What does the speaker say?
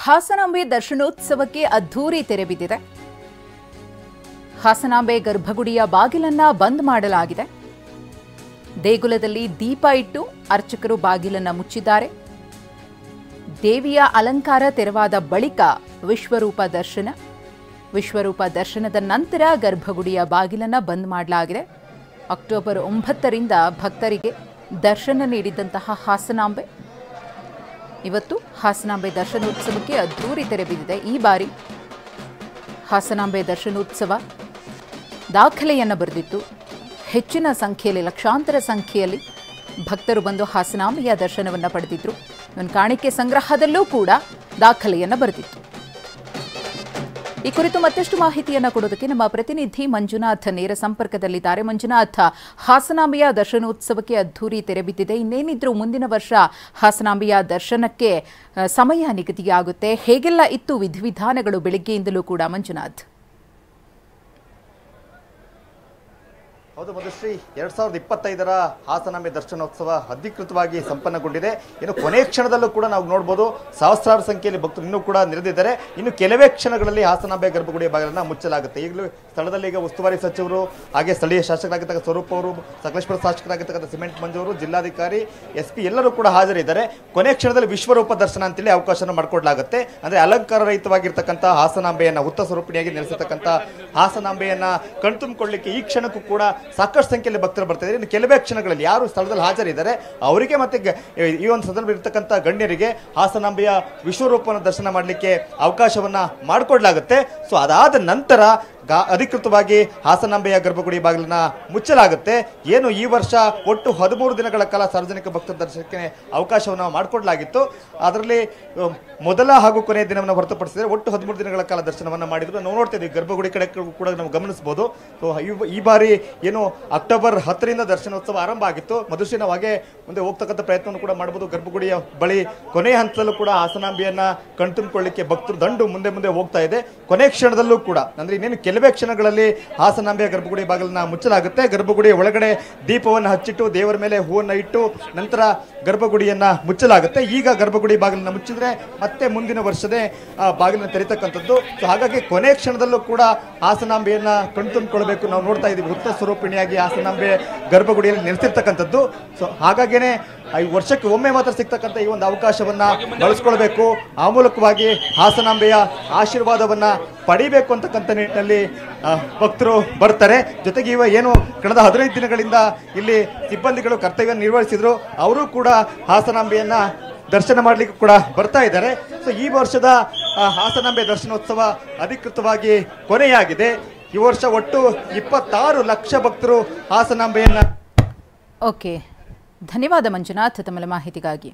ಹಾಸನಾಂಬೆ ದರ್ಶನೋತ್ಸವಕ್ಕೆ ಅದ್ಧೂರಿ ತೆರೆ ಬಿದ್ದಿದೆ. ಹಾಸನಾಂಬೆ ಗರ್ಭಗುಡಿಯ ಬಾಗಿಲನ್ನ ಬಂದ್ ಮಾಡಲಾಗಿದೆ. ದೇಗುಲದಲ್ಲಿ ದೀಪ ಇಟ್ಟು ಅರ್ಚಕರು ಬಾಗಿಲನ್ನ ಮುಚ್ಚಿದ್ದಾರೆ. ದೇವಿಯ ಅಲಂಕಾರ ತೆರವಾದ ಬಳಿಕ ವಿಶ್ವರೂಪ ದರ್ಶನದ ನಂತರ ಗರ್ಭಗುಡಿಯ ಬಾಗಿಲನ್ನ ಬಂದ್ ಮಾಡಲಾಗಿದೆ. ಅಕ್ಟೋಬರ್ 9ರಿಂದ ಭಕ್ತರಿಗೆ ದರ್ಶನ ನೀಡಿದಂತಹ ಹಾಸನಾಂಬೆ ಇವತ್ತು ಹಾಸನಾಂಬೆ ದರ್ಶನೋತ್ಸವಕ್ಕೆ ಅದ್ಧೂರಿ ತೆರೆ ಬಿದ್ದಿದೆ. ಈ ಬಾರಿ ಹಾಸನಾಂಬೆ ದರ್ಶನೋತ್ಸವ ದಾಖಲೆಯನ್ನು ಬರೆದಿತ್ತು. ಹೆಚ್ಚಿನ ಸಂಖ್ಯೆಯಲ್ಲಿ, ಲಕ್ಷಾಂತರ ಸಂಖ್ಯೆಯಲ್ಲಿ ಭಕ್ತರು ಬಂದು ಹಾಸನಾಂಬೆಯ ದರ್ಶನವನ್ನು ಪಡೆದಿದ್ರು. ಇವನ್ ಕಾಣಿಕೆ ಸಂಗ್ರಹದಲ್ಲೂ ಕೂಡ ದಾಖಲೆಯನ್ನು ಬರೆದಿತ್ತು. ಈ ಕುರಿತು ಮತ್ತಷ್ಟು ಮಾಹಿತಿಯನ್ನು ಕೊಡೋದಕ್ಕೆ ನಮ್ಮ ಪ್ರತಿನಿಧಿ ಮಂಜುನಾಥ್ ನೇರ ಸಂಪರ್ಕದಲ್ಲಿದ್ದಾರೆ. ಮಂಜುನಾಥ್, ಹಾಸನಾಂಬೆಯ ದರ್ಶನೋತ್ಸವಕ್ಕೆ ಅದ್ಧೂರಿ ತೆರೆ ಬಿದ್ದಿದೆ. ಇನ್ನೇನಿದ್ರು ಮುಂದಿನ ವರ್ಷ ಹಾಸನಾಂಬೆಯ ದರ್ಶನಕ್ಕೆ ಸಮಯ ನಿಗದಿಯಾಗುತ್ತೆ. ಹೇಗೆಲ್ಲ ಇತ್ತು ವಿಧಿವಿಧಾನಗಳು ಬೆಳಗ್ಗೆಯಿಂದಲೂ ಕೂಡ ಮಂಜುನಾಥ್? ಹೌದು ಮಧುಶ್ರೀ, 2025ರ ಹಾಸನಾಂಬೆ ದರ್ಶನೋತ್ಸವ ಅಧಿಕೃತವಾಗಿ ಸಂಪನ್ನಗೊಂಡಿದೆ. ಇನ್ನು ಕೊನೆಯ ಕ್ಷಣದಲ್ಲೂ ಕೂಡ ನಾವು ನೋಡ್ಬೋದು, ಸಹಸ್ರಾರು ಸಂಖ್ಯೆಯಲ್ಲಿ ಭಕ್ತರು ಇನ್ನೂ ಕೂಡ ನೆರೆದಿದ್ದಾರೆ. ಇನ್ನು ಕೆಲವೇ ಕ್ಷಣಗಳಲ್ಲಿ ಹಾಸನಾಂಬೆ ಗರ್ಭಗುಡಿಯ ಬಾಗಿಲನ್ನು ಮುಚ್ಚಲಾಗುತ್ತೆ. ಈಗಲೂ ಸ್ಥಳದಲ್ಲಿ ಈಗ ಉಸ್ತುವಾರಿ ಸಚಿವರು, ಹಾಗೆ ಸ್ಥಳೀಯ ಶಾಸಕರಾಗಿರ್ತಕ್ಕ ಸ್ವರೂಪ್ ಅವರು, ಸಕಲೇಶ್ಪುರ ಶಾಸಕರಾಗಿರ್ತಕ್ಕಂಥ ಸಿಮೆಂಟ್ ಮಂಜು ಅವರು, ಜಿಲ್ಲಾಧಿಕಾರಿ, SP ಎಲ್ಲರೂ ಕೂಡ ಹಾಜರಿದ್ದಾರೆ. ಕೊನೆಯ ಕ್ಷಣದಲ್ಲಿ ವಿಶ್ವರೂಪ ದರ್ಶನ ಅಂತೇಳಿ ಅವಕಾಶ ಮಾಡಿಕೊಡ್ಲಾಗುತ್ತೆ. ಅಂದರೆ ಅಲಂಕಾರ ರಹಿತವಾಗಿರ್ತಕ್ಕಂಥ ಹಾಸನಾಂಬೆಯನ್ನು, ಹುತ್ತ ಸ್ವರೂಪಿಣಿಯಾಗಿ ನೆಲೆಸಿರ್ತಕ್ಕಂಥ ಹಾಸನಾಂಬೆಯನ್ನು ಕಣ್ತುಂಬಿಕೊಳ್ಳಿಕ್ಕೆ ಈ ಕ್ಷಣಕ್ಕೂ ಕೂಡ ಸಾಕಷ್ಟು ಸಂಖ್ಯೆಯಲ್ಲಿ ಭಕ್ತರು ಬರ್ತಾರೆ. ಇನ್ನು ಕೆಲವೇ ಕ್ಷಣಗಳಲ್ಲಿ ಯಾರು ಸ್ಥಳದಲ್ಲಿ ಹಾಜರಿದ್ದಾರೆ ಅವರಿಗೆ ಮತ್ತೆ ಈ ಒಂದು ಸಂದರ್ಭ ಇರತಕ್ಕಂಥ ಗಣ್ಯರಿಗೆ ಹಾಸನಾಂಬೆಯ ವಿಶ್ವರೂಪವನ್ನು ದರ್ಶನ ಮಾಡಲಿಕ್ಕೆ ಅವಕಾಶವನ್ನ ಮಾಡಿಕೊಡ್ಲಾಗುತ್ತೆ. ಸೊ ಅದಾದ ನಂತರ ಅಧಿಕೃತವಾಗಿ ಹಾಸನಾಂಬೆಯ ಗರ್ಭಗುಡಿ ಬಾಗಿಲನ್ನ ಮುಚ್ಚಲಾಗುತ್ತೆ. ಏನು ಈ ವರ್ಷ ಒಟ್ಟು 13 ದಿನಗಳ ಕಾಲ ಸಾರ್ವಜನಿಕ ಭಕ್ತರ ದರ್ಶನಕ್ಕೆ ಅವಕಾಶವನ್ನು ಮಾಡಿಕೊಡ್ಲಾಗಿತ್ತು. ಅದರಲ್ಲಿ ಮೊದಲ ಹಾಗೂ ಕೊನೆಯ ದಿನವನ್ನು ಹೊರತುಪಡಿಸಿದರೆ ಒಟ್ಟು 13 ದಿನಗಳ ಕಾಲ ದರ್ಶನವನ್ನು ಮಾಡಿದ್ರು. ನಾವು ನೋಡ್ತಾ ಇದ್ದೀವಿ, ಗರ್ಭಗುಡಿ ಕಡೆ ಕೂಡ ನಾವು ಗಮನಿಸಬಹುದು. ಸೊ ಈ ಬಾರಿ ಏನು ಅಕ್ಟೋಬರ್ 10ರಿಂದ ದರ್ಶನೋತ್ಸವ ಆರಂಭ ಆಗಿತ್ತು. ಮಧುಶ್ರೀ, ನಾವು ಹಾಗೆ ಮುಂದೆ ಹೋಗ್ತಕ್ಕಂಥ ಪ್ರಯತ್ನವನ್ನು ಕೂಡ ಮಾಡಬಹುದು. ಗರ್ಭಗುಡಿಯ ಬಳಿ ಕೊನೆಯ ಹಂತದಲ್ಲೂ ಕೂಡ ಹಾಸನಾಂಬೆಯನ್ನ ಕಣ್ತುಂಬಿಕೊಳ್ಳಿಕ್ಕೆ ಭಕ್ತರು ದಂಡು ಮುಂದೆ ಹೋಗ್ತಾ ಇದೆ. ಕೊನೆಯ ಕ್ಷಣದಲ್ಲೂ ಕೂಡ, ಅಂದ್ರೆ ಇನ್ನೇನು ಕೆಲವೇ ಕ್ಷಣಗಳಲ್ಲಿ ಹಾಸನಾಂಬೆಯ ಗರ್ಭಗುಡಿ ಬಾಗಿಲನ್ನ ಮುಚ್ಚಲಾಗುತ್ತೆ. ಗರ್ಭಗುಡಿಯ ಒಳಗಡೆ ದೀಪವನ್ನು ಹಚ್ಚಿಟ್ಟು ದೇವರ ಮೇಲೆ ಹೂವನ್ನು ಇಟ್ಟು ನಂತರ ಗರ್ಭಗುಡಿಯನ್ನ ಮುಚ್ಚಲಾಗುತ್ತೆ. ಈಗ ಗರ್ಭಗುಡಿ ಬಾಗಿಲನ್ನ ಮುಚ್ಚಿದ್ರೆ ಮತ್ತೆ ಮುಂದಿನ ವರ್ಷದೇ ಬಾಗಿಲನ್ನ ತೆರೀತಕ್ಕಂಥದ್ದು. ಸೊ ಹಾಗಾಗಿ ಕೊನೆಯ ಕ್ಷಣದಲ್ಲೂ ಕೂಡ ಹಾಸನಾಂಬೆಯನ್ನ ಕಣ್ತುಂಬಿಕೊಳ್ಬೇಕು. ನಾವು ನೋಡ್ತಾ ಇದ್ದೀವಿ, ಹುತ್ತ ಸ್ವರೂಪಿಣಿಯಾಗಿ ಹಾಸನಾಂಬೆ ಗರ್ಭಗುಡಿಯಲ್ಲಿ ನೆಲೆಸಿರ್ತಕ್ಕಂಥದ್ದು. ಸೊ ಹಾಗಾಗಿನೇ ಈ ವರ್ಷಕ್ಕೆ ಒಮ್ಮೆ ಮಾತ್ರ ಸಿಗ್ತಕ್ಕಂಥ ಈ ಒಂದು ಅವಕಾಶವನ್ನ ಬಳಸ್ಕೊಳ್ಬೇಕು. ಆ ಮೂಲಕವಾಗಿ ಹಾಸನಾಂಬೆಯ ಆಶೀರ್ವಾದವನ್ನ ಪಡಿಬೇಕು ಅಂತಕ್ಕಂಥ ನಿಟ್ಟಿನಲ್ಲಿ ಭಕ್ತರು ಬರ್ತಾರೆ. ಜೊತೆಗೆ ಏನು ಕಳೆದ 15 ದಿನಗಳಿಂದ ಇಲ್ಲಿ ಸಿಬ್ಬಂದಿಗಳು ಕರ್ತವ್ಯ ನಿರ್ವಹಿಸಿದ್ರು, ಅವರು ಕೂಡ ಹಾಸನಾಂಬೆಯನ್ನ ದರ್ಶನ ಮಾಡಲಿಕ್ಕೆ ಕೂಡ ಬರ್ತಾ ಇದ್ದಾರೆ. ಸೊ ಈ ವರ್ಷದ ಹಾಸನಾಂಬೆ ದರ್ಶನೋತ್ಸವ ಅಧಿಕೃತವಾಗಿ ಕೊನೆಯಾಗಿದೆ. ಈ ವರ್ಷ ಒಟ್ಟು 26 ಲಕ್ಷ ಭಕ್ತರು ಹಾಸನಾಂಬೆಯನ್ನ. ಓಕೆ, ಧನ್ಯವಾದ ಮಂಜುನಾಥ್ ತಮ್ಮ ಮಾಹಿತಿಗಾಗಿ.